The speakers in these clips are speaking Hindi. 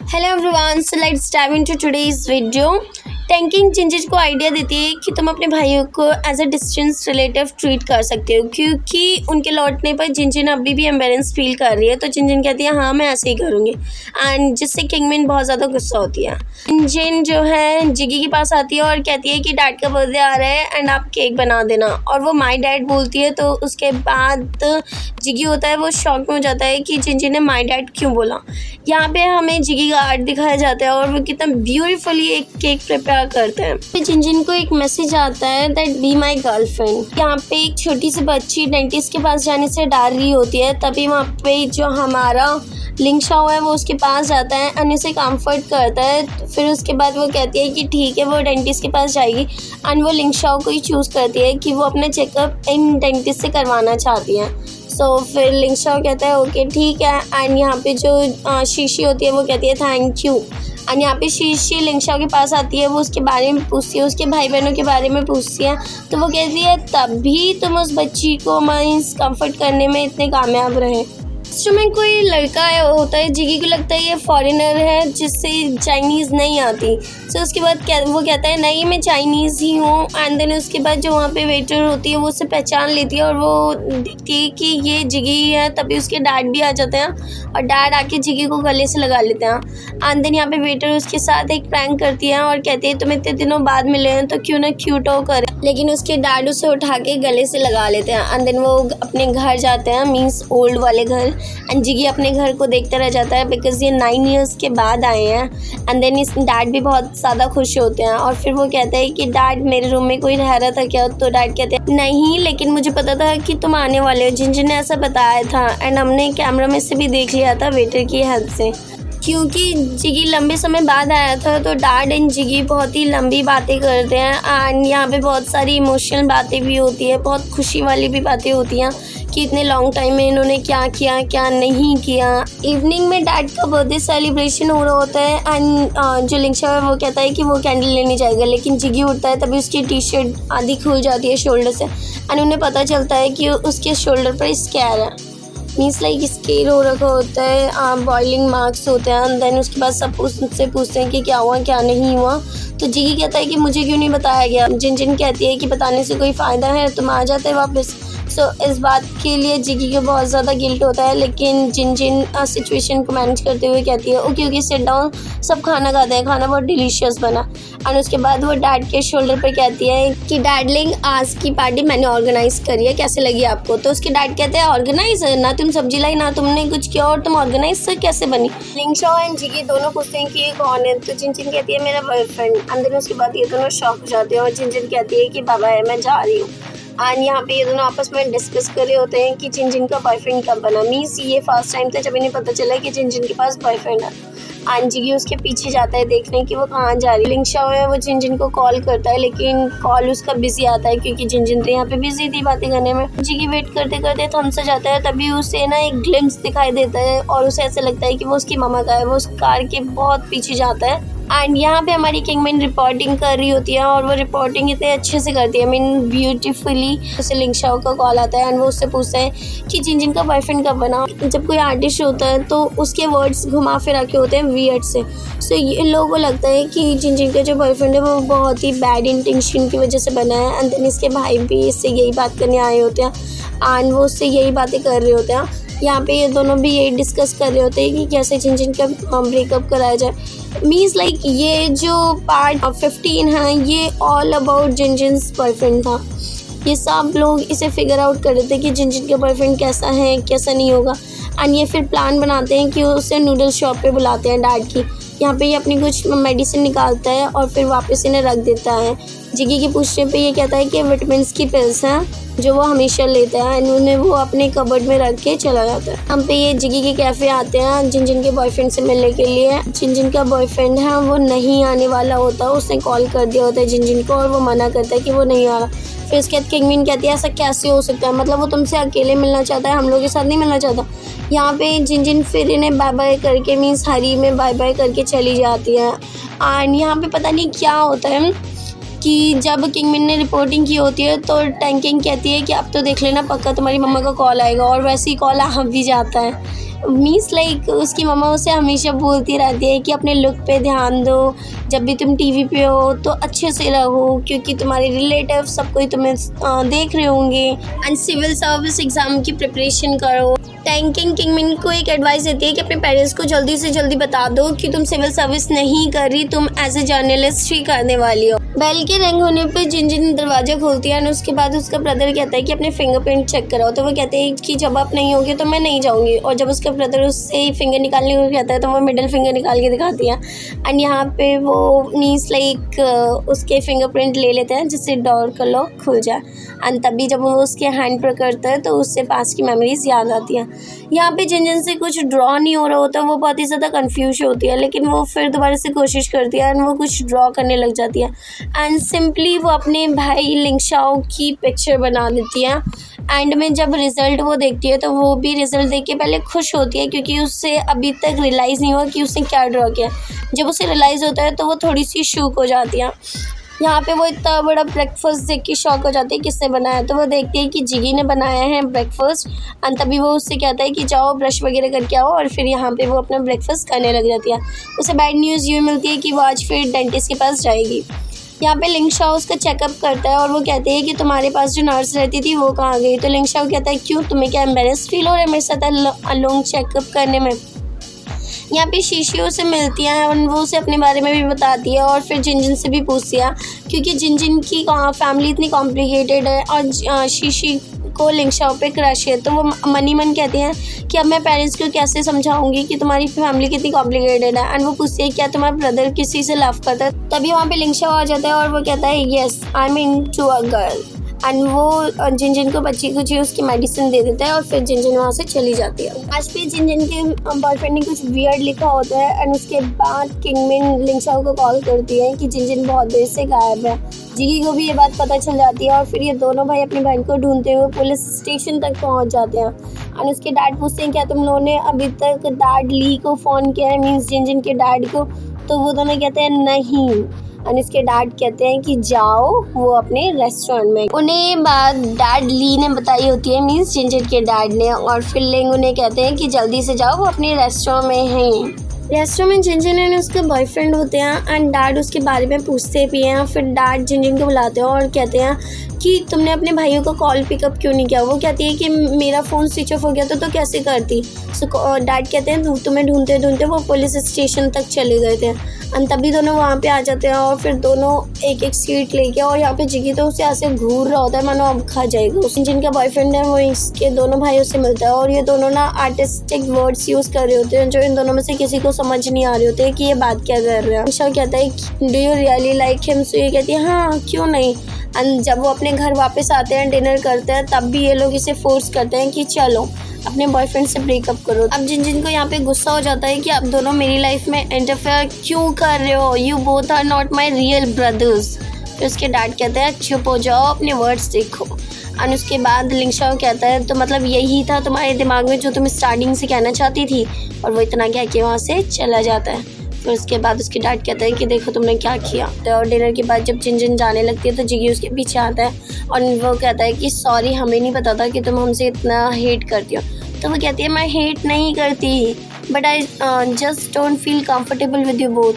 Hello everyone, so let's dive into today's video. टैंकिंग जिंजिन को आइडिया देती है कि तुम अपने भाइयों को as a distance relative treat कर सकते हो, क्योंकि उनके लौटने पर जिंजिन अभी भी एम्बेरेंस फील कर रही है। तो जिंजिन कहती है हाँ मैं ऐसे ही करूँगी, एंड जिससे किंगमिन बहुत ज़्यादा गुस्सा होती है। जिंजिन जो है जिगी के पास आती है और कहती है कि डैड का बर्थडे आ रहा है एंड आप केक बना देना, और वो माई डैड बोलती है। तो उसके बाद जिगी होता है वो शॉक में हो जाता है कि जिंजिन ने माई डैड क्यों बोला। यहाँ पे हमें जिगी का आर्ट दिखाया जाता है और वो कितना ब्यूटीफुली एक केक प्रिपेयर करते हैं। जिंजिन को एक मैसेज आता है दैट बी माई गर्लफ्रेंड। यहाँ पे एक छोटी सी बच्ची डेंटिस्ट के पास जाने से डर रही होती है, तभी वहाँ पे जो हमारा लिंग शाओ है वो उसके पास जाता है एंड उसे कंफर्ट करता है। फिर उसके बाद वो कहती है कि ठीक है वो डेंटिस्ट के पास जाएगी, एंड वो लिंग शाओ को ही चूज़ करती है कि वो अपना चेकअप इन डेंटिस्ट से करवाना चाहती है। सो फिर लिंग शाओ कहता है ओके ठीक है, एंड यहाँ पे जो शीशी होती है वो कहती है थैंक यू। एंड यहाँ पे शीशी लिंग शाओ के पास आती है, वो उसके बारे में पूछती है, उसके भाई बहनों के बारे में पूछती है। तो वो कहती है तभी तुम उस बच्ची को मीन्स कंफर्ट करने में इतने कामयाब रहे। में कोई लड़का होता है, जिगी को लगता है ये फॉरेनर है जिससे चाइनीज़ नहीं आती। सो उसके बाद वो कहता है नहीं मैं चाइनीज़ ही हूँ। एंड देन उसके बाद जो वहाँ पे वेटर होती है वो उसे पहचान लेती है और वो देखती है कि ये जिगी ही है। तभी उसके डैड भी आ जाते हैं और डैड आके जिगी को गले से लगा लेते हैं। एंड देन यहाँ पे वेटर उसके साथ एक प्रैंक करती है और कहती है तुम इतने दिनों बाद मिले हैं तो क्यों ना क्यूट हो करे, लेकिन उसके डैड उसे उठा के गले से लगा लेते हैं। एंड देन वो अपने घर जाते हैं, मीन्स ओल्ड वाले घर। एंड जिगी अपने घर को देखते रह जाता है बिकॉज ये 9 इयर्स के बाद आए हैं। एंड देन इस डैड भी बहुत ज़्यादा खुश होते हैं और फिर वो कहते हैं कि डैड मेरे रूम में कोई रह रहा था क्या। तो डैड कहते हैं नहीं, लेकिन मुझे पता था कि तुम आने वाले हो, जिंजिन ने ऐसा बताया था एंड हमने कैमरा में से भी देख लिया था वेटर की हेल्प से। क्योंकि जिगी लंबे समय बाद आया था तो डैड एंड जिगी बहुत ही लंबी बातें करते हैं एंड यहाँ पे बहुत सारी इमोशनल बातें भी होती है, बहुत खुशी वाली भी बातें होती हैं कि इतने लॉन्ग टाइम में इन्होंने क्या किया क्या नहीं किया। इवनिंग में डैड का बर्थडे सेलिब्रेशन हो रहा होता है एंड जो लिंग शाओ है वो कहता है कि वो कैंडल लेने जाएगा, लेकिन जिगी उठता है तभी उसकी टी शर्ट आधी खुल जाती है शोल्डर से एंड उन्हें पता चलता है कि उसके शोल्डर पर स्कैर है, मीन्स लाइक स्केर हो रखा होता है, बॉइलिंग मार्क्स होते हैं। एंड देन उसके बाद सब उससे पूछते हैं कि क्या हुआ क्या नहीं हुआ। तो जिगी कहता है कि मुझे क्यों नहीं बताया गया। जिंजिन कहती है कि बताने से कोई फ़ायदा है, तुम आ जाते वापस। सो इस बात के लिए जिगी को बहुत ज़्यादा गिल्ट होता है, लेकिन जिंजिन सिचुएशन को मैनेज करते हुए कहती है ओके ओके सिट डाउन, सब खाना खाते हैं, खाना बहुत डिलीशियस बना। एंड उसके बाद वो डैड के शोल्डर पे कहती है कि डैडलिंग आज की पार्टी मैंने ऑर्गेनाइज करी है, कैसे लगी आपको। तो उसके डैड कहते हैं ऑर्गेनाइज ना तुम सब्जी लाई ना तुमने कुछ किया और तुम ऑर्गेनाइज कैसे बनी। लिंग शाओ एंड जिगी दोनों पूछते हैं कि ये कौन है। तो जिंजिन कहती है मेरा बॉयफ्रेंड। एंड देन उसके बाद ये दोनों शॉक हो जाते हैं और जिंजिन कहती है कि बाबा है मैं जा रही हूँ। एंड यहाँ पे ये दोनों आपस में डिस्कस कर रहे होते हैं कि जिंजिन का बॉयफ्रेंड कब बना। मीन्स ये फर्स्ट टाइम था जब इन्हें पता चला कि जिंजिन के पास बॉयफ्रेंड है। एंड जिगी उसके पीछे जाता है देखने कि वो कहाँ जा रही है। लिंग शाओ है वो जिंजिन को कॉल करता है, लेकिन कॉल उसका बिजी आता है क्योंकि जिंजिन तो यहाँ पे बिजी थी बातें करने में। जिगी वेट करते करते थम सा जाता है, तभी उसे ना एक ग्लिम्स दिखाई देता है और उसे ऐसा लगता है कि वो उसकी मामा का है। वो उस कार के बहुत पीछे जाता है एंड यहाँ पे हमारी किंगमिन रिपोर्टिंग कर रही होती है और वो रिपोर्टिंग इतने अच्छे से करती है, मीन ब्यूटीफुली। उसे लिंग शाओ का कॉल आता है एंड वो उससे पूछते हैं कि जिंजिन का बॉयफ्रेंड कब बना। जब कोई आर्टिस्ट होता है तो उसके वर्ड्स घुमा फिरा के होते हैं वियर्ड से। सो ये लोगों को लगता है कि जिंजिन का जो बॉयफ्रेंड है वो बहुत ही बैड इंटेंशन की वजह से बना है। एंड देन इसके भाई भी इससे यही बात करने आए होते हैं एंड वो उससे यही बातें कर रहे होते हैं। यहाँ पे ये दोनों भी यही डिस्कस कर रहे होते हैं कि कैसे जिंजिन का ब्रेकअप कराया जाए। मीन्स लाइक ये जो पार्ट 15 है ये ऑल अबाउट जिंजिन्स बॉयफ्रेंड था। ये सब लोग इसे फिगर आउट कर रहे थे कि जिंजिन का बॉयफ्रेंड कैसा है कैसा नहीं होगा। एंड ये फिर प्लान बनाते हैं कि उसे नूडल शॉप पे बुलाते हैं डैड की। यहाँ पे ये अपनी कुछ मेडिसिन निकालता है और फिर वापस इन्हें रख देता है। जिगी के पूछने पे ये कहता है कि विटामिन की पिल्स हैं जो वो हमेशा लेता है एंड उन्हें वो अपने कबर्ड में रख के चला जाता है। हम पे ये जिगी के कैफ़े आते हैं जिंजिन के बॉयफ्रेंड से मिलने के लिए। जिंजिन का बॉयफ्रेंड है वो नहीं आने वाला होता, उसने कॉल कर दिया होता है जिंजिन को और वो मना करता है कि वो नहीं आ रहा। फिर इसके बाद किंगमिन कहती है ऐसा कैसे हो सकता है, मतलब वो तुमसे अकेले मिलना चाहता है, हम लोग के साथ नहीं मिलना चाहता। यहाँ पे जिंजिन फिर इन्हें बाय बाय करके मीन्स हरी में बाय बाय करके चली जाती है। एंड यहाँ पे पता नहीं क्या होता है कि जब किंगमिन ने रिपोर्टिंग की होती है तो टैंकिंग कहती है कि अब तो देख लेना पक्का तुम्हारी मम्मा का कॉल आएगा, और वैसे ही कॉल आ भी जाता है। मीन्स लाइक उसकी मम्मा उसे हमेशा बोलती रहती है कि अपने लुक पे ध्यान दो, जब भी तुम टीवी पे हो तो अच्छे से रहो क्योंकि तुम्हारे रिलेटिव सब कोई तुम्हें देख रहे होंगे, एंड सिविल सर्विस एग्ज़ाम की प्रिपरेशन करो। टैंकिंग किंगमिन को एक एडवाइस देती है कि अपने पेरेंट्स को जल्दी से जल्दी बता दो कि तुम सिविल सर्विस नहीं कर रही, तुम एज ए जर्नलिस्ट ही करने वाली हो। बेल के रिंग होने पर जिन दरवाज़ा खोलती है और उसके बाद उसका ब्रदर कहता है कि अपने फिंगरप्रिंट चेक कराओ, तो वो कहते हैं कि जब आप नहीं होगे तो मैं नहीं जाऊँगी। और जब उसका ब्रदर उससे फिंगर निकालने को कहता है तो वो मिडिल फिंगर निकाल के दिखाती है, एंड यहाँ पे वो मीन्स लाइक उसके फिंगरप्रिंट ले लेते हैं जिससे डोर का लॉक खुल जाए, एंड तभी जब वो उसके हैंड पर करता है तो उससे पास्ट की मेमोरीज याद आती हैं। यहाँ पे जिन से कुछ ड्रॉ नहीं हो रहा होता वो बहुत ही ज़्यादा कंफ्यूज होती है, लेकिन वो फिर दोबारा से कोशिश करती है एंड वो कुछ ड्रॉ करने लग जाती है, एंड सिंपली वो अपने भाई लिंगशाओ की पिक्चर बना देती है। एंड में जब रिज़ल्ट वो देखती है तो वो भी रिज़ल्ट देख के पहले खुश होती है क्योंकि उससे अभी तक रियलाइज़ नहीं हुआ कि उसने क्या ड्रॉ किया। जब उसे रियलाइज़ होता है तो वो थोड़ी सी शॉक हो जाती है। यहाँ पे वो इतना बड़ा ब्रेकफास्ट देख के शॉक हो जाती है किसने बनाया, तो वो देखती है कि जिगी ने बनाया है ब्रेकफास्ट, एंड तभी वो उससे कहता है कि जाओ ब्रश वगैरह करके आओ, और फिर यहाँ पे वो अपना ब्रेकफास्ट करने लग जाती है। उसे बैड न्यूज़ ये मिलती है कि वो आज फिर डेंटिस्ट के पास जाएगी। यहाँ पे लिंगशाओ उसका चेकअप करता है और वो कहते हैं कि तुम्हारे पास जो नर्स रहती थी वो कहाँ गई, तो लिंगशाओ कहता है क्यों, तुम्हें क्या एम्बेरस फील हो रहा है मेरे साथ अलोंग चेकअप करने में। यहाँ पे शीशी से मिलती है और वो उसे अपने बारे में भी बताती है और फिर जिन से भी पूछती है क्योंकि जिन की फैमिली इतनी कॉम्प्लिकेटेड है और शीशी को लिंगशाओ पे क्रश है, तो वो मन कहती हैं कि अब मैं पेरेंट्स को कैसे समझाऊंगी कि तुम्हारी फैमिली कितनी कॉम्प्लिकेटेड है। एंड वो पूछती है क्या तुम्हारा ब्रदर किसी से लव करता है, तभी वहाँ पे लिंगशाओ आ जाता है और वो कहता है yes I am into a girl, and वो जिन को बच्ची कुछ उसकी मेडिसिन दे देता है और फिर जिन वहाँ से चली जाती है। आज फिर जिन के बॉयफ्रेंड ने कुछ वियर्ड लिखा होता है, एंड उसके बाद किंगमिन लिंगशाओ को कॉल करती है कि जिन बहुत देर से गायब है। जिगी को भी ये बात पता चल जाती है और फिर ये दोनों भाई अपनी बहन को ढूंढते हुए पुलिस स्टेशन तक पहुंच जाते हैं। एंड उसके डैड पूछते हैं क्या तुम लोगों ने अभी तक डैड ली को फ़ोन किया है, मीन्स जिन के डैड को, तो वो दोनों कहते हैं नहीं, और इसके डैड कहते हैं कि जाओ वो अपने रेस्टोरेंट में। उन्हें बात डैड ली ने बताई होती है, मीन्स जिंजर के डैड ने, और फिर लिंग उन्हें कहते हैं कि जल्दी से जाओ वो अपने रेस्टोरेंट में हैं। रेस्टोरेंट में जिन एंड उसके बॉयफ्रेंड होते हैं एंड डैड उसके बारे में पूछते भी हैं। फिर डैड जिन को बुलाते हैं और कहते हैं कि तुमने अपने भाइयों को कॉल पिकअप क्यों नहीं किया। वो कहती है कि मेरा फ़ोन स्विच ऑफ हो गया तो कैसे करती। सो डैड कहते हैं तुम्हें ढूंढते ढूंढते वो पुलिस स्टेशन तक चले गए थे, एंड तभी दोनों वहाँ पे आ जाते हैं और फिर दोनों एक एक सीट लेके, और यहाँ पे जिगी तो उसे ऐसे घूर रहा होता है मानो अब खा जाएगा। जिनका बॉयफ्रेंड है वो इसके दोनों भाइयों से मिलता है और ये दोनों ना आर्टिस्टिक वर्ड्स यूज़ कर रहे होते हैं जो इन दोनों में से किसी को समझ नहीं आ रहे होते कि ये बात क्या कर रहे हैं। निशा कहता है do you really like him, so ये कहती है हाँ क्यों नहीं। एंड जब वो अपने घर वापस आते हैं डिनर करते हैं तब भी ये लोग इसे फोर्स करते हैं कि चलो अपने बॉयफ्रेंड से ब्रेकअप करो। अब जिन को यहाँ पे गुस्सा हो जाता है कि आप दोनों मेरी लाइफ में इंटरफेयर क्यों कर रहे हो, you both are not my real brothers. फिर उसके डैड कहते हैं चुप हो जाओ, अपने वर्ड्स देखो। और उसके बाद लिंगशाओ कहता है तो मतलब यही था तुम्हारे दिमाग में जो तुम स्टार्टिंग से कहना चाहती थी, और वो इतना कह के वहाँ से चला जाता है। फिर उसके बाद उसके डैड कहता है कि देखो तुमने क्या किया। और डिनर के बाद जब जिन जाने लगती है तो जिगी उसके पीछे आता है और वो कहता है कि सॉरी हमें नहीं पता था कि तुम हमसे इतना हेट करती हो। तो वो कहती है मैं हेट नहीं करती, but I just don't feel comfortable with you both,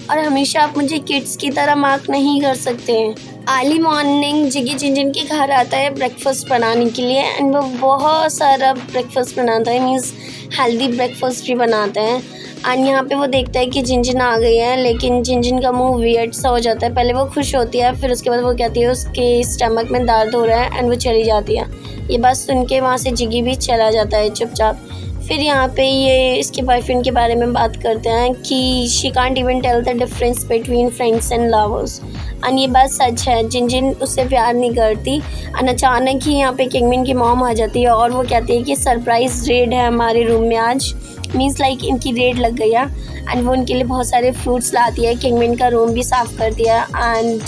और हमेशा आप मुझे किड्स की तरह मार्क नहीं कर सकते हैं। अर्ली मॉर्निंग जिगी जिन के घर आता है ब्रेकफास्ट बनाने के लिए, एंड वो बहुत सारा ब्रेकफास्ट बनाता है, मीन्स हेल्दी ब्रेकफास्ट भी बनाता है। एंड यहाँ पे वो देखता है कि जिन आ गई है, लेकिन जिन का मुंह वियर्ड सा हो जाता है। पहले वो खुश होती है, फिर उसके बाद वो कहती है उसके स्टमक में दर्द हो रहा है, एंड वो चली जाती है। ये बात सुन के वहाँ से जिगी भी चला जाता है चुपचाप। फिर यहाँ पे ये इसके बॉयफ्रेंड के बारे में बात करते हैं कि she can't even tell the difference between friends and lovers, and ये बात सच है। जिन उससे प्यार नहीं करती। एंड अचानक ही यहाँ पे किंगमिन की मॉम आ जाती है और वो कहती है कि सरप्राइज रेड है हमारे रूम में आज, मीन्स लाइक इनकी रेड लग गई है। एंड वो उनके लिए बहुत सारे फ्रूट्स लाती है, किंगमिन का रूम भी साफ़ करती है एंड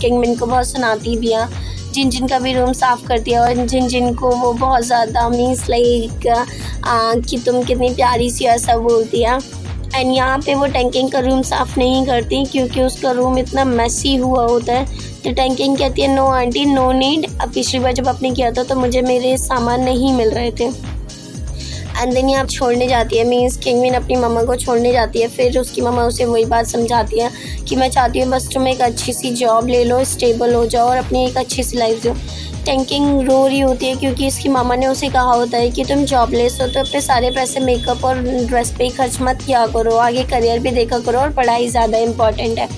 किंगमिन को बहुत सुनाती भी है। जिन का भी रूम साफ़ करती है और जिन को वो बहुत ज़्यादा मीन्स लाइक कि तुम कितनी प्यारी सी ऐसा बोलती है। एंड यहाँ पे वो टैंकिंग का रूम साफ़ नहीं करती क्योंकि उसका रूम इतना मैसी हुआ होता है। तो टैंकिंग कहती है नो आंटी नो नीड, अब पिछली बार जब आपने किया था तो मुझे मेरे सामान नहीं मिल रहे थे। एंड देन यहाँ छोड़ने जाती है, मीन्स किंगमिन अपनी मम्मा को छोड़ने जाती है। फिर उसकी मम्मा उसे वही बात समझाती है कि मैं चाहती हूँ बस तुम एक अच्छी सी जॉब ले लो, स्टेबल हो जाओ और अपनी एक अच्छी सी लाइफ दो। टैंकिंग रो रही होती है क्योंकि इसकी मामा ने उसे कहा होता है कि तुम जॉबलेस हो तो अपने सारे पैसे मेकअप और ड्रेस पे ही खर्च मत किया करो, आगे करियर भी देखा करो और पढ़ाई ज़्यादा इम्पॉर्टेंट है।